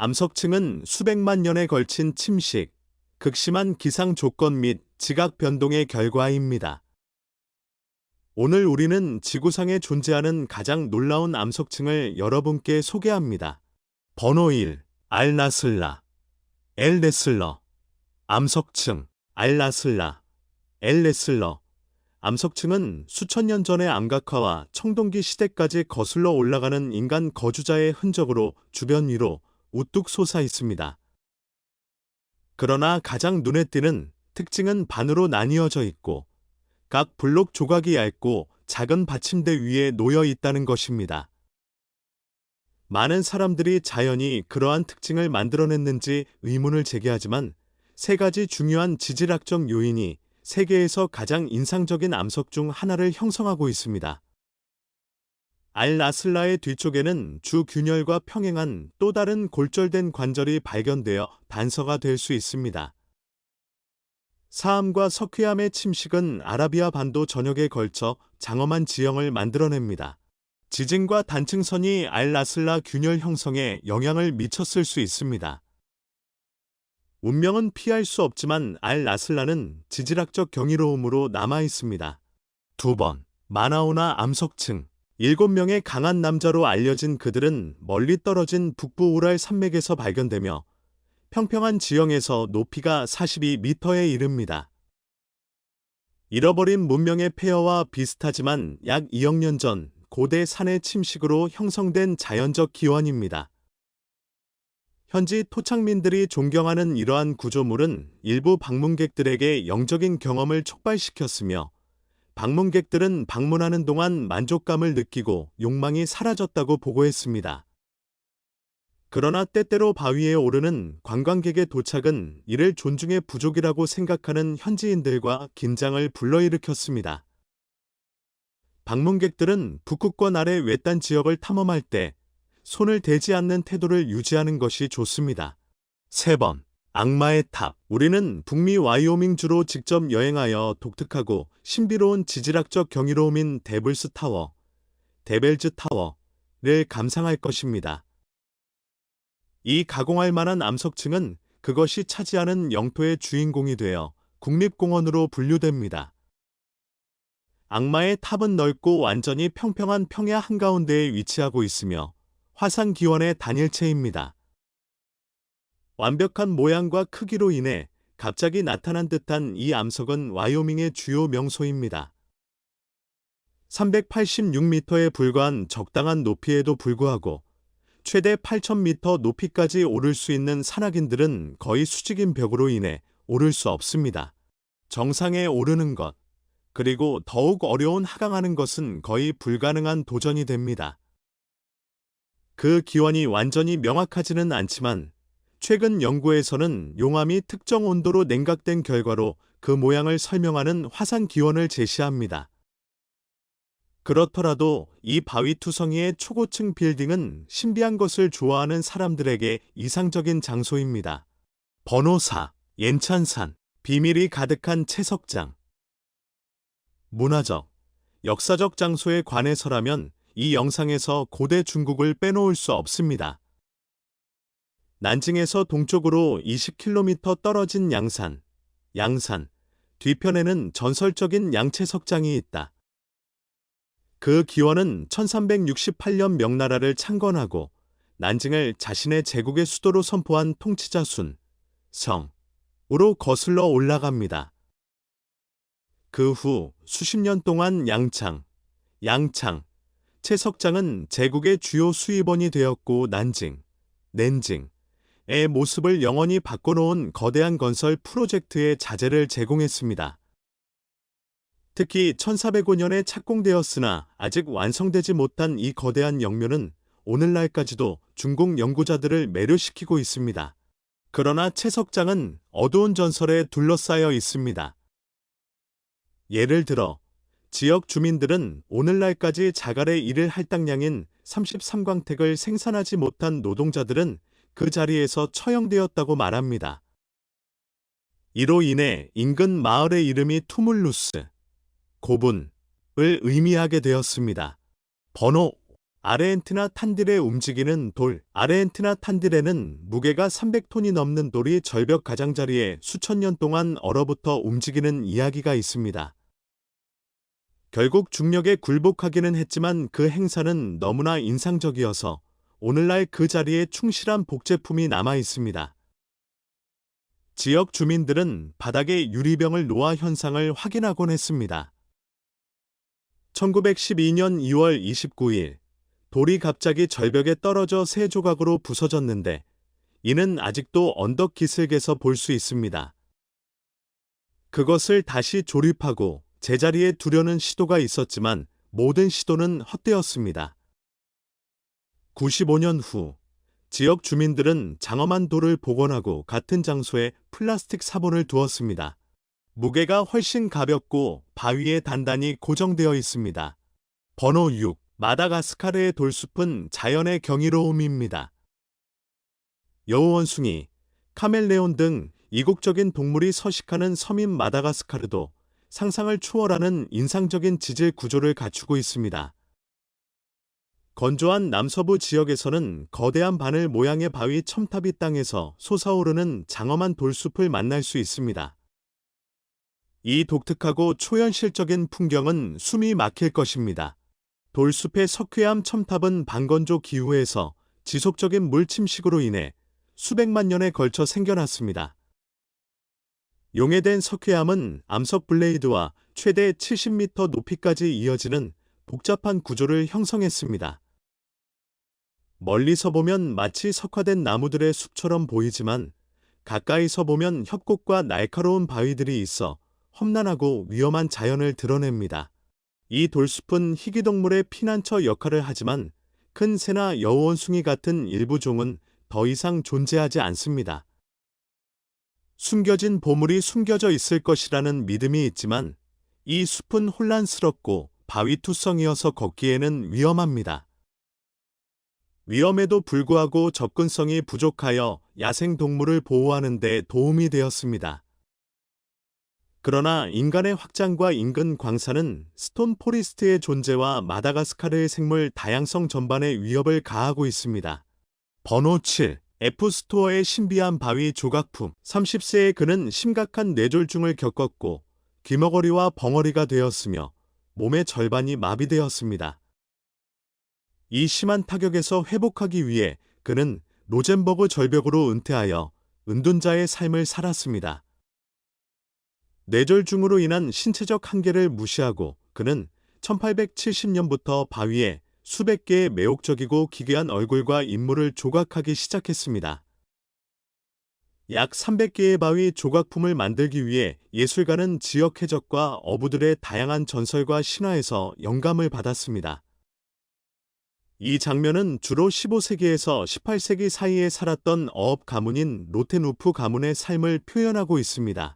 암석층은 수백만 년에 걸친 침식, 극심한 기상 조건 및 지각 변동의 결과입니다. 오늘 우리는 지구상에 존재하는 가장 놀라운 암석층을 여러분께 소개합니다. 번호 1. 알나슬라, 엘레슬러. 암석층, 알나슬라, 엘레슬러. 암석층은 수천 년 전의 암각화와 청동기 시대까지 거슬러 올라가는 인간 거주자의 흔적으로 주변 위로 우뚝 솟아 있습니다. 그러나 가장 눈에 띄는 특징은 반으로 나뉘어져 있고 각 블록 조각이 얇고 작은 받침대 위에 놓여 있다는 것입니다. 많은 사람들이 자연이 그러한 특징을 만들어냈는지 의문을 제기하지만 세 가지 중요한 지질학적 요인이 세계에서 가장 인상적인 암석 중 하나를 형성하고 있습니다. 알나슬라의 뒤쪽에는 주 균열과 평행한 또 다른 골절된 관절이 발견되어 단서가 될 수 있습니다. 사암과 석회암의 침식은 아라비아 반도 전역에 걸쳐 장엄한 지형을 만들어냅니다. 지진과 단층선이 알나슬라 균열 형성에 영향을 미쳤을 수 있습니다. 운명은 피할 수 없지만 알나슬라는 지질학적 경이로움으로 남아있습니다. 2번, 마나오나 암석층. 7명의 강한 남자로 알려진 그들은 멀리 떨어진 북부 우랄 산맥에서 발견되며 평평한 지형에서 높이가 42m에 이릅니다. 잃어버린 문명의 폐허와 비슷하지만 약 2억 년 전 고대 산의 침식으로 형성된 자연적 기원입니다. 현지 토착민들이 존경하는 이러한 구조물은 일부 방문객들에게 영적인 경험을 촉발시켰으며 방문객들은 방문하는 동안 만족감을 느끼고 욕망이 사라졌다고 보고했습니다. 그러나 때때로 바위에 오르는 관광객의 도착은 이를 존중의 부족이라고 생각하는 현지인들과 긴장을 불러일으켰습니다. 방문객들은 북극권 아래 외딴 지역을 탐험할 때 손을 대지 않는 태도를 유지하는 것이 좋습니다. 3번, 악마의 탑. 우리는 북미 와이오밍주로 직접 여행하여 독특하고 신비로운 지질학적 경이로움인 데블스 타워, 데벨즈 타워를 감상할 것입니다. 이 가공할 만한 암석층은 그것이 차지하는 영토의 주인공이 되어 국립공원으로 분류됩니다. 악마의 탑은 넓고 완전히 평평한 평야 한가운데에 위치하고 있으며 화산 기원의 단일체입니다. 완벽한 모양과 크기로 인해 갑자기 나타난 듯한 이 암석은 와이오밍의 주요 명소입니다. 386m에 불과한 적당한 높이에도 불구하고 최대 8,000m 높이까지 오를 수 있는 산악인들은 거의 수직인 벽으로 인해 오를 수 없습니다. 정상에 오르는 것, 그리고 더욱 어려운 하강하는 것은 거의 불가능한 도전이 됩니다. 그 기원이 완전히 명확하지는 않지만 최근 연구에서는 용암이 특정 온도로 냉각된 결과로 그 모양을 설명하는 화산 기원을 제시합니다. 그렇더라도 이 바위 투성이의 초고층 빌딩은 신비한 것을 좋아하는 사람들에게 이상적인 장소입니다. 번호 4. 옌찬산. 비밀이 가득한 채석장. 문화적, 역사적 장소에 관해서라면 이 영상에서 고대 중국을 빼놓을 수 없습니다. 난징에서 동쪽으로 20km 떨어진 양산, 뒤편에는 전설적인 양채석장이 있다. 그 기원은 1368년 명나라를 창건하고 난징을 자신의 제국의 수도로 선포한 통치자 성으로 거슬러 올라갑니다. 그 후 수십 년 동안 양창, 채석장은 제국의 주요 수입원이 되었고 낸징의 모습을 영원히 바꿔놓은 거대한 건설 프로젝트의 자재를 제공했습니다. 특히 1405년에 착공되었으나 아직 완성되지 못한 이 거대한 영묘는 오늘날까지도 중국 연구자들을 매료시키고 있습니다. 그러나 채석장은 어두운 전설에 둘러싸여 있습니다. 예를 들어 지역 주민들은 오늘날까지 자갈의 일을 할당량인 33광택을 생산하지 못한 노동자들은 그 자리에서 처형되었다고 말합니다. 이로 인해 인근 마을의 이름이 투물루스, 고분을 의미하게 되었습니다. 번호 아르헨티나 탄딜에 움직이는 돌. 아르헨티나 탄딜에는 무게가 300톤이 넘는 돌이 절벽 가장자리에 수천 년 동안 얼어붙어 움직이는 이야기가 있습니다. 결국 중력에 굴복하기는 했지만 그 행사는 너무나 인상적이어서 오늘날 그 자리에 충실한 복제품이 남아 있습니다. 지역 주민들은 바닥에 유리병을 놓아 현상을 확인하곤 했습니다. 1912년 2월 29일, 돌이 갑자기 절벽에 떨어져 세 조각으로 부서졌는데 이는 아직도 언덕 기슭에서 볼 수 있습니다. 그것을 다시 조립하고 제자리에 두려는 시도가 있었지만 모든 시도는 헛되었습니다. 95년 후 지역 주민들은 장엄한 돌을 복원하고 같은 장소에 플라스틱 사본을 두었습니다. 무게가 훨씬 가볍고 바위에 단단히 고정되어 있습니다. 번호 6. 마다가스카르의 돌숲은 자연의 경이로움입니다. 여우원숭이, 카멜레온 등 이국적인 동물이 서식하는 섬인 마다가스카르도 상상을 초월하는 인상적인 지질 구조를 갖추고 있습니다. 건조한 남서부 지역에서는 거대한 바늘 모양의 바위 첨탑이 땅에서 솟아오르는 장엄한 돌숲을 만날 수 있습니다. 이 독특하고 초현실적인 풍경은 숨이 막힐 것입니다. 돌숲의 석회암 첨탑은 반건조 기후에서 지속적인 물 침식으로 인해 수백만 년에 걸쳐 생겨났습니다. 용해된 석회암은 암석 블레이드와 최대 70m 높이까지 이어지는 복잡한 구조를 형성했습니다. 멀리서 보면 마치 석화된 나무들의 숲처럼 보이지만 가까이서 보면 협곡과 날카로운 바위들이 있어 험난하고 위험한 자연을 드러냅니다. 이 돌숲은 희귀동물의 피난처 역할을 하지만 큰 새나 여우원숭이 같은 일부 종은 더 이상 존재하지 않습니다. 숨겨진 보물이 숨겨져 있을 것이라는 믿음이 있지만 이 숲은 혼란스럽고 바위투성이어서 걷기에는 위험합니다. 위험에도 불구하고 접근성이 부족하여 야생동물을 보호하는 데 도움이 되었습니다. 그러나 인간의 확장과 인근 광산은 스톤 포리스트의 존재와 마다가스카르의 생물 다양성 전반에 위협을 가하고 있습니다. 번호 7. F스토어의 신비한 바위 조각품. 30세의 그는 심각한 뇌졸중을 겪었고 귀머거리와 벙어리가 되었으며 몸의 절반이 마비되었습니다. 이 심한 타격에서 회복하기 위해 그는 로젠버그 절벽으로 은퇴하여 은둔자의 삶을 살았습니다. 뇌졸중으로 인한 신체적 한계를 무시하고 그는 1870년부터 바위에 수백 개의 매혹적이고 기괴한 얼굴과 인물을 조각하기 시작했습니다. 약 300개의 바위 조각품을 만들기 위해 예술가는 지역 해적과 어부들의 다양한 전설과 신화에서 영감을 받았습니다. 이 장면은 주로 15세기에서 18세기 사이에 살았던 어업 가문인 로텐우프 가문의 삶을 표현하고 있습니다.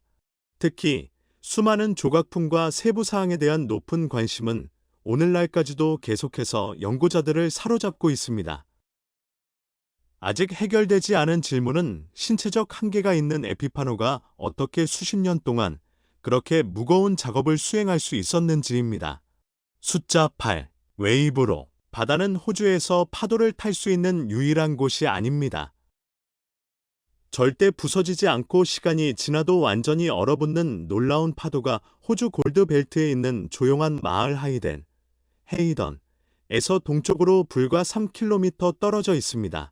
특히 수많은 조각품과 세부 사항에 대한 높은 관심은 오늘날까지도 계속해서 연구자들을 사로잡고 있습니다. 아직 해결되지 않은 질문은 신체적 한계가 있는 에피파노가 어떻게 수십 년 동안 그렇게 무거운 작업을 수행할 수 있었는지입니다. 숫자 8. 웨이브로. 바다는 호주에서 파도를 탈 수 있는 유일한 곳이 아닙니다. 절대 부서지지 않고 시간이 지나도 완전히 얼어붙는 놀라운 파도가 호주 골드벨트에 있는 조용한 마을 헤이던에서 동쪽으로 불과 3km 떨어져 있습니다.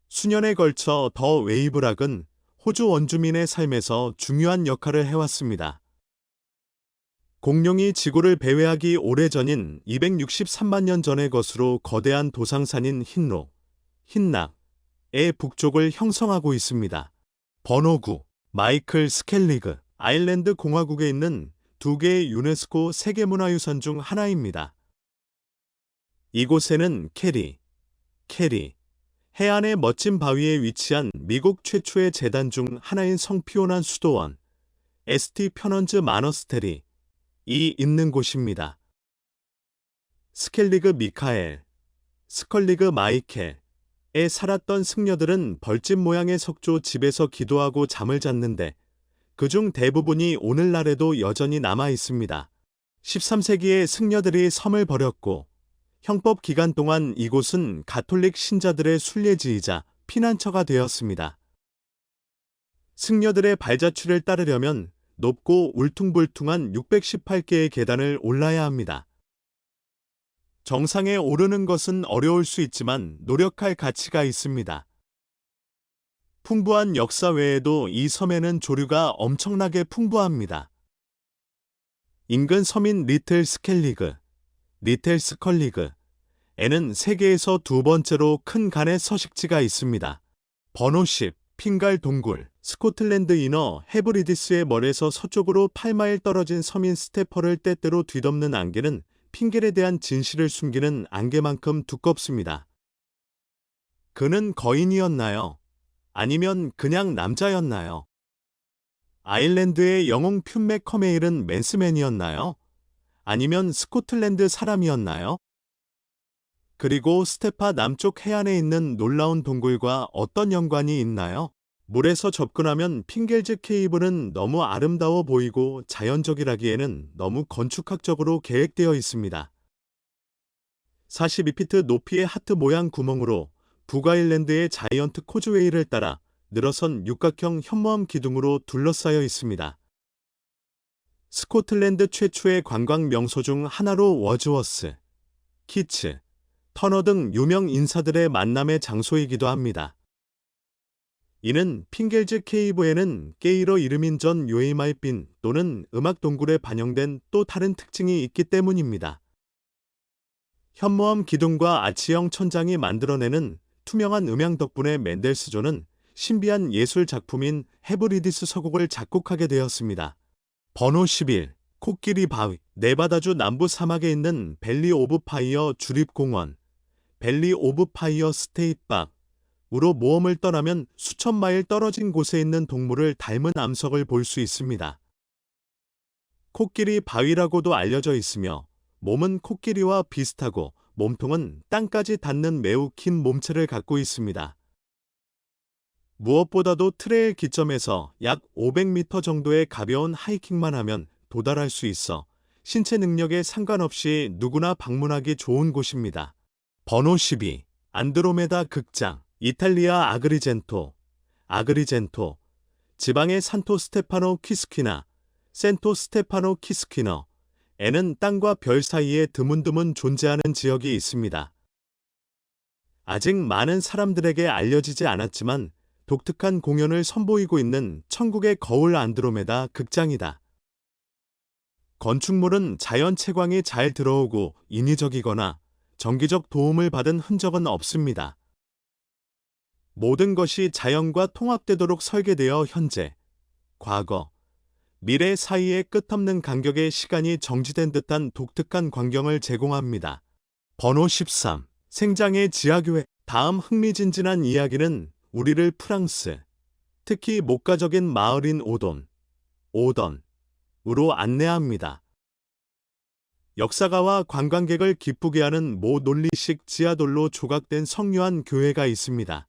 수년에 걸쳐 더 웨이브락은 호주 원주민의 삶에서 중요한 역할을 해왔습니다. 공룡이 지구를 배회하기 오래전인 263만 년 전의 것으로 거대한 도상산인 흰락의 북쪽을 형성하고 있습니다. 번호 9. 마이클 스켈리그. 아일랜드 공화국에 있는 두 개의 유네스코 세계문화유산 중 하나입니다. 이곳에는 캐리, 해안의 멋진 바위에 위치한 미국 최초의 재단 중 하나인 성피오난 수도원, ST 편원즈 마너스테리, 이 있는 곳입니다. 스켈리그 미카엘, 스컬리그 마이켈에 살았던 승려들은 벌집 모양의 석조 집에서 기도하고 잠을 잤는데 그중 대부분이 오늘날에도 여전히 남아 있습니다. 13세기에 승려들이 섬을 버렸고 형법 기간 동안 이곳은 가톨릭 신자들의 순례지이자 피난처가 되었습니다. 승려들의 발자취를 따르려면 높고 울퉁불퉁한 618개의 계단을 올라야 합니다. 정상에 오르는 것은 어려울 수 있지만 노력할 가치가 있습니다. 풍부한 역사 외에도 이 섬에는 조류가 엄청나게 풍부합니다. 인근 섬인 리틀 스켈리그, 리틀 스컬리그에는 세계에서 두 번째로 큰 간의 서식지가 있습니다. 번호 10, 핑갈 동굴, 스코틀랜드 이너 헤브리디스의 멀에서 서쪽으로 8마일 떨어진 섬인 스테퍼를 때때로 뒤덮는 안개는 핑겔에 대한 진실을 숨기는 안개만큼 두껍습니다. 그는 거인이었나요? 아니면 그냥 남자였나요? 아일랜드의 영웅 흄맥 커메일은 맨스맨이었나요? 아니면 스코틀랜드 사람이었나요? 그리고 스테파 남쪽 해안에 있는 놀라운 동굴과 어떤 연관이 있나요? 물에서 접근하면 핑겔즈 케이블은 너무 아름다워 보이고 자연적이라기에는 너무 건축학적으로 계획되어 있습니다. 42피트 높이의 하트 모양 구멍으로 북아일랜드의 자이언트 코즈웨이를 따라 늘어선 육각형 현모암 기둥으로 둘러싸여 있습니다. 스코틀랜드 최초의 관광 명소 중 하나로 워즈워스, 키츠, 터너 등 유명 인사들의 만남의 장소이기도 합니다. 이는 핑겔즈 케이브에는 게이러 이름인 전 요에마이빈 또는 음악 동굴에 반영된 또 다른 특징이 있기 때문입니다. 현모암 기둥과 아치형 천장이 만들어내는 투명한 음향 덕분에 맨델스존은 신비한 예술 작품인 헤브리디스 서곡을 작곡하게 되었습니다. 번호 11, 코끼리 바위, 네바다주 남부 사막에 있는 밸리 오브 파이어 주립공원, 밸리 오브 파이어 스테이트박, 우로 모험을 떠나면 수천 마일 떨어진 곳에 있는 동물을 닮은 암석을 볼 수 있습니다. 코끼리 바위라고도 알려져 있으며 몸은 코끼리와 비슷하고 몸통은 땅까지 닿는 매우 긴 몸체를 갖고 있습니다. 무엇보다도 트레일 기점에서 약 500m 정도의 가벼운 하이킹만 하면 도달할 수 있어 신체 능력에 상관없이 누구나 방문하기 좋은 곳입니다. 번호 12, 안드로메다 극장, 이탈리아 아그리젠토, 지방의 산토 스테파노 퀴스퀴나, 센토 스테파노 키스퀴너에는 땅과 별 사이에 드문드문 존재하는 지역이 있습니다. 아직 많은 사람들에게 알려지지 않았지만 독특한 공연을 선보이고 있는 천국의 거울 안드로메다 극장이다. 건축물은 자연 채광이 잘 들어오고 인위적이거나 정기적 도움을 받은 흔적은 없습니다. 모든 것이 자연과 통합되도록 설계되어 현재, 과거, 미래 사이의 끝없는 간격의 시간이 정지된 듯한 독특한 광경을 제공합니다. 번호 13, 생장의 지하교회. 다음 흥미진진한 이야기는 우리를 프랑스, 특히 목가적인 마을인 오던으로 안내합니다. 역사가와 관광객을 기쁘게 하는 모 논리식 지하돌로 조각된 성유한 교회가 있습니다.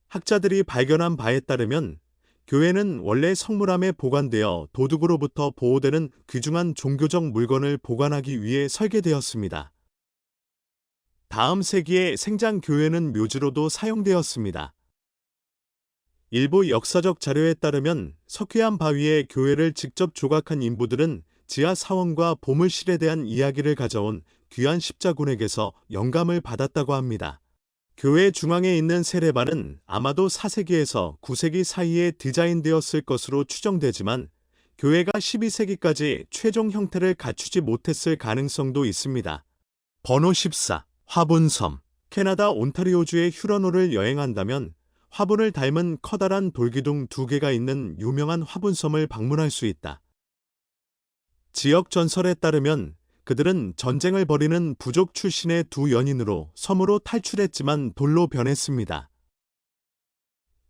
학자들이 발견한 바에 따르면 교회는 원래 성물함에 보관되어 도둑으로부터 보호되는 귀중한 종교적 물건을 보관하기 위해 설계되었습니다. 다음 세기에 생장교회는 묘지로도 사용되었습니다. 일부 역사적 자료에 따르면 석회암 바위에 교회를 직접 조각한 인부들은 지하 사원과 보물실에 대한 이야기를 가져온 귀한 십자군에게서 영감을 받았다고 합니다. 교회 중앙에 있는 세례반은 아마도 4세기에서 9세기 사이에 디자인되었을 것으로 추정되지만 교회가 12세기까지 최종 형태를 갖추지 못했을 가능성도 있습니다. 번호 14, 화분섬. 캐나다 온타리오주의 휴런호를 여행한다면 화분을 닮은 커다란 돌기둥 2개가 있는 유명한 화분섬을 방문할 수 있다. 지역 전설에 따르면 그들은 전쟁을 벌이는 부족 출신의 두 연인으로 섬으로 탈출했지만 돌로 변했습니다.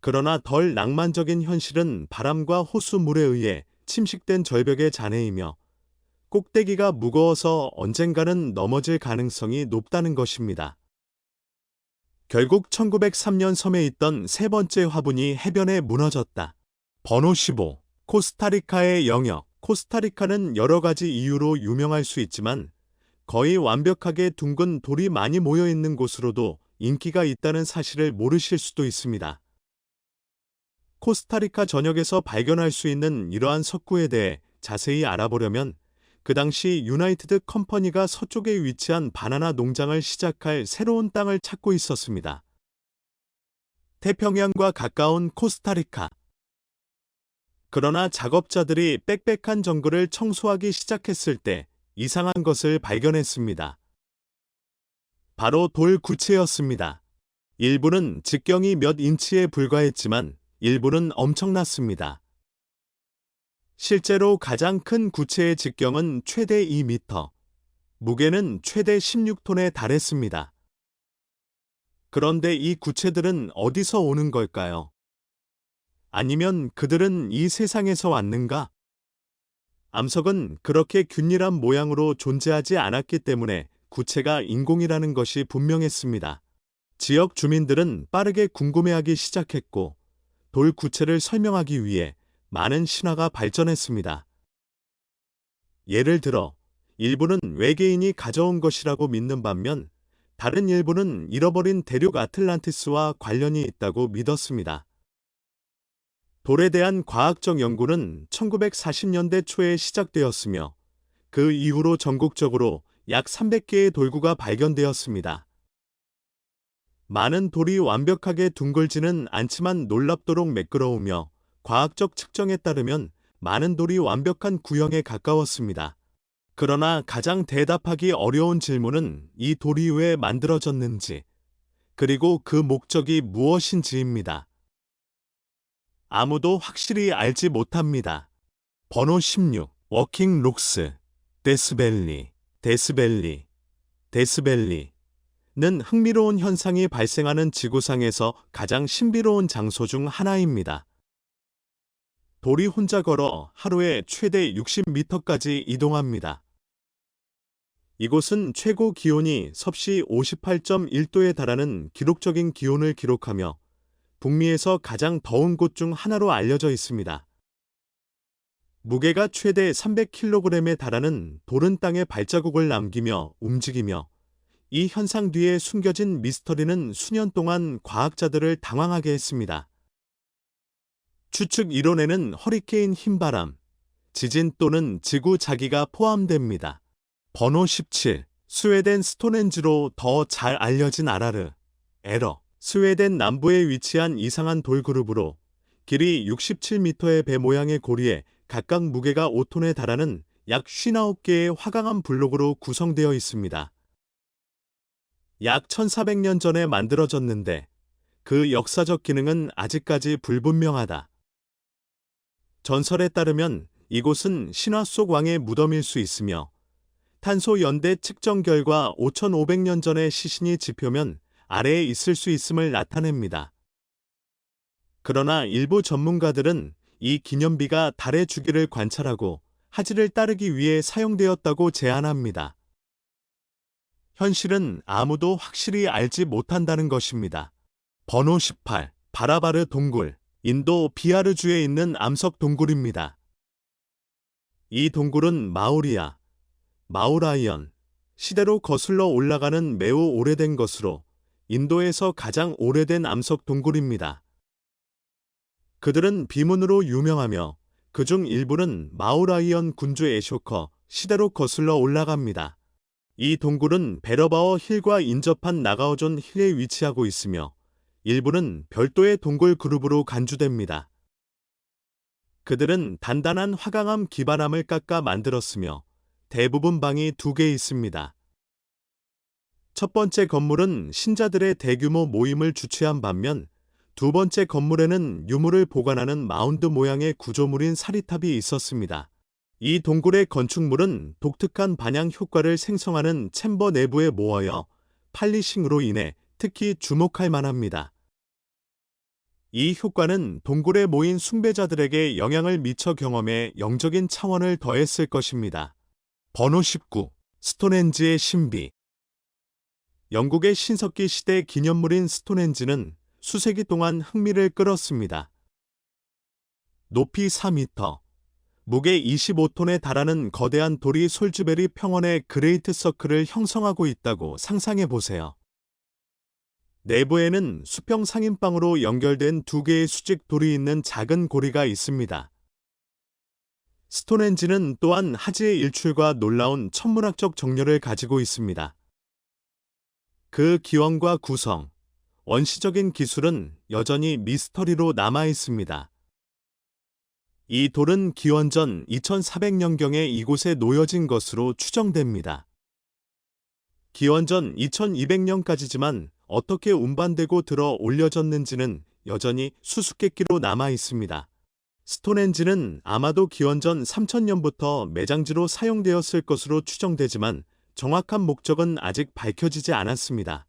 그러나 덜 낭만적인 현실은 바람과 호수물에 의해 침식된 절벽의 잔해이며 꼭대기가 무거워서 언젠가는 넘어질 가능성이 높다는 것입니다. 결국 1903년 섬에 있던 세 번째 화분이 해변에 무너졌다. 번호 15, 코스타리카의 영역. 코스타리카는 여러 가지 이유로 유명할 수 있지만 거의 완벽하게 둥근 돌이 많이 모여 있는 곳으로도 인기가 있다는 사실을 모르실 수도 있습니다. 코스타리카 전역에서 발견할 수 있는 이러한 석구에 대해 자세히 알아보려면 그 당시 유나이티드 컴퍼니가 서쪽에 위치한 바나나 농장을 시작할 새로운 땅을 찾고 있었습니다. 태평양과 가까운 코스타리카. 그러나 작업자들이 빽빽한 정글을 청소하기 시작했을 때 이상한 것을 발견했습니다. 바로 돌 구체였습니다. 일부는直径이 몇 인치에 불과했지만 일부는 엄청났습니다. 실제로 가장 큰 구체의直径은 최대 2m, 무게는 최대 16톤에 달했습니다. 그런데 이 구체들은 어디서 오는 걸까요? 아니면 그들은 이 세상에서 왔는가? 암석은 그렇게 균일한 모양으로 존재하지 않았기 때문에 구체가 인공이라는 것이 분명했습니다. 지역 주민들은 빠르게 궁금해하기 시작했고 돌 구체를 설명하기 위해 많은 신화가 발전했습니다. 예를 들어 일부는 외계인이 가져온 것이라고 믿는 반면 다른 일부는 잃어버린 대륙 아틀란티스와 관련이 있다고 믿었습니다. 돌에 대한 과학적 연구는 1940년대 초에 시작되었으며 그 이후로 전국적으로 약 300개의 돌구가 발견되었습니다. 많은 돌이 완벽하게 둥글지는 않지만 놀랍도록 매끄러우며 과학적 측정에 따르면 많은 돌이 완벽한 구형에 가까웠습니다. 그러나 가장 대답하기 어려운 질문은 이 돌이 왜 만들어졌는지, 그리고 그 목적이 무엇인지입니다. 아무도 확실히 알지 못합니다. 번호 16. 워킹 록스. 데스밸리. 데스밸리는 흥미로운 현상이 발생하는 지구상에서 가장 신비로운 장소 중 하나입니다. 돌이 혼자 걸어 하루에 최대 60m까지 이동합니다. 이곳은 최고 기온이 섭씨 58.1도에 달하는 기록적인 기온을 기록하며 북미에서 가장 더운 곳 중 하나로 알려져 있습니다. 무게가 최대 300kg에 달하는 돌은 땅에 발자국을 남기며 움직이며 이 현상 뒤에 숨겨진 미스터리는 수년 동안 과학자들을 당황하게 했습니다. 추측 이론에는 허리케인 흰바람, 지진 또는 지구 자기가 포함됩니다. 번호 17. 스웨덴 스톤헨지로 더 잘 알려진 아라르, 에러. 스웨덴 남부에 위치한 이상한 돌 그룹으로 길이 67m의 배 모양의 고리에 각각 무게가 5톤에 달하는 약 59개의 화강암 블록으로 구성되어 있습니다. 약 1400년 전에 만들어졌는데 그 역사적 기능은 아직까지 불분명하다. 전설에 따르면 이곳은 신화 속 왕의 무덤일 수 있으며 탄소 연대 측정 결과 5500년 전의 시신이 지표면 아래에 있을 수 있음을 나타냅니다. 그러나 일부 전문가들은 이 기념비가 달의 주기를 관찰하고 하지를 따르기 위해 사용되었다고 제안합니다. 현실은 아무도 확실히 알지 못한다는 것입니다. 번호 18. 바라바르 동굴. 인도 비하르주에 있는 암석 동굴입니다. 이 동굴은 마우라이언 시대로 거슬러 올라가는 매우 오래된 것으로 인도에서 가장 오래된 암석 동굴입니다. 그들은 비문으로 유명하며 그중 일부는 마우라이언 군주 에쇼커 시대로 거슬러 올라갑니다. 이 동굴은 베러바어 힐과 인접한 나가오존 힐에 위치하고 있으며 일부는 별도의 동굴 그룹으로 간주됩니다. 그들은 단단한 화강암 기반암을 깎아 만들었으며 대부분 방이 2개 있습니다. 첫 번째 건물은 신자들의 대규모 모임을 주최한 반면 두 번째 건물에는 유물을 보관하는 마운드 모양의 구조물인 사리탑이 있었습니다. 이 동굴의 건축물은 독특한 반향 효과를 생성하는 챔버 내부에 모아여 팔리싱으로 인해 특히 주목할 만합니다. 이 효과는 동굴에 모인 숭배자들에게 영향을 미쳐 경험에 영적인 차원을 더했을 것입니다. 번호 19. 스톤헨지의 신비. 영국의 신석기 시대 기념물인 스톤헨지는 수세기 동안 흥미를 끌었습니다. 높이 4m, 무게 25톤에 달하는 거대한 돌이 솔즈베리 평원의 그레이트 서클을 형성하고 있다고 상상해 보세요. 내부에는 수평 상인방으로 연결된 두 개의 수직 돌이 있는 작은 고리가 있습니다. 스톤헨지는 또한 하지의 일출과 놀라운 천문학적 정렬을 가지고 있습니다. 그 기원과 구성, 원시적인 기술은 여전히 미스터리로 남아 있습니다. 이 돌은 기원전 2400년경에 이곳에 놓여진 것으로 추정됩니다. 기원전 2200년까지지만 어떻게 운반되고 들어 올려졌는지는 여전히 수수께끼로 남아 있습니다. 스톤헨지는 아마도 기원전 3000년부터 매장지로 사용되었을 것으로 추정되지만 정확한 목적은 아직 밝혀지지 않았습니다.